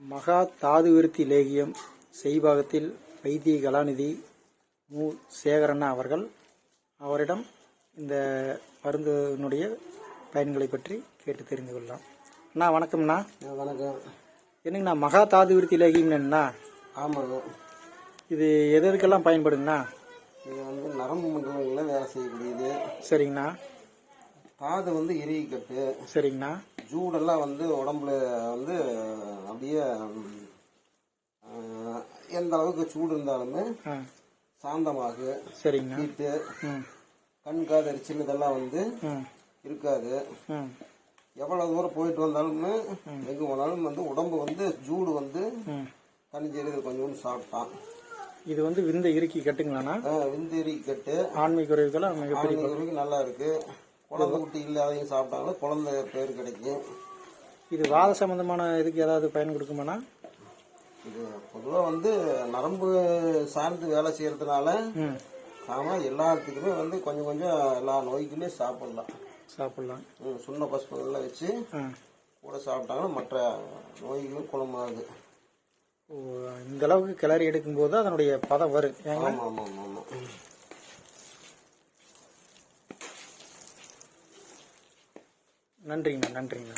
மகா தாது விருத்தி லேகியம் செய்பாகத்தில் வைத்திய கலாநிதி மு. சேகரண்ணா அவர்கள். அவரிடம் இந்த மருந்தினுடைய பயன்களை பற்றி கேட்டு தெரிந்து கொள்ளலாம். அண்ணா வணக்கம்ண்ணா. வணக்கம். என்னங்கண்ணா மகா தாது விருத்தி லேகியம்னா? ஆமாங்க. இது எதற்கெல்லாம் பயன்படுங்கண்ணா? இது வந்து நரம்பு மண்டலங்களில் வேலை செய்யக்கூடியது. சரிங்கண்ணா. தாது வந்து எரிக்கட்டு. சரிங்கண்ணா. ஜூடெல்லாம் வந்து உடம்புல வந்து அப்படியே எந்த அளவுக்கு சூடு இருந்தாலுமே சாந்தமாக. சரிங்கண்ணா. ஹீட்டு, கண் காது எரிச்சல் இதெல்லாம் வந்து இருக்காது. எவ்வளவு தூரம் போயிட்டு வந்தாலுமே எங்க போனாலும் வந்து உடம்பு வந்து ஜூடு வந்து தனிஞ்செறிது கொஞ்சம் சாப்பிட்டான். இது வந்து விந்த இறுக்கி கட்டுங்களாண்ணா? விந்து இறுக்கி கட்டு. ஆண்மை குறைவுகள் நல்லா இருக்கு. குழந்தை குட்டி இல்லாதையும் சாப்பிட்டாலும் குழந்தை பேர் கிடைக்கும். இது வாத சம்பந்தமான இதுக்கு ஏதாவது பயன் கொடுக்குமாண்ணா? இது பொதுவாக வந்து நரம்பு சார்ந்து வேலை செய்யறதுனால எல்லாத்துக்குமே வந்து கொஞ்சம் கொஞ்சம் எல்லா நோய்க்குமே சாப்பிடலாம். சுண்ண பசுப்பெல்லாம் வச்சு கூட சாப்பிட்டாங்கன்னா மற்ற நோய்களும் குணமாகுது. இந்த அளவுக்கு கிளறி எடுக்கும் போது அதனுடைய பதம் வரும். ஆமா ஆமா ஆமா. நன்றிங்கண்ணா.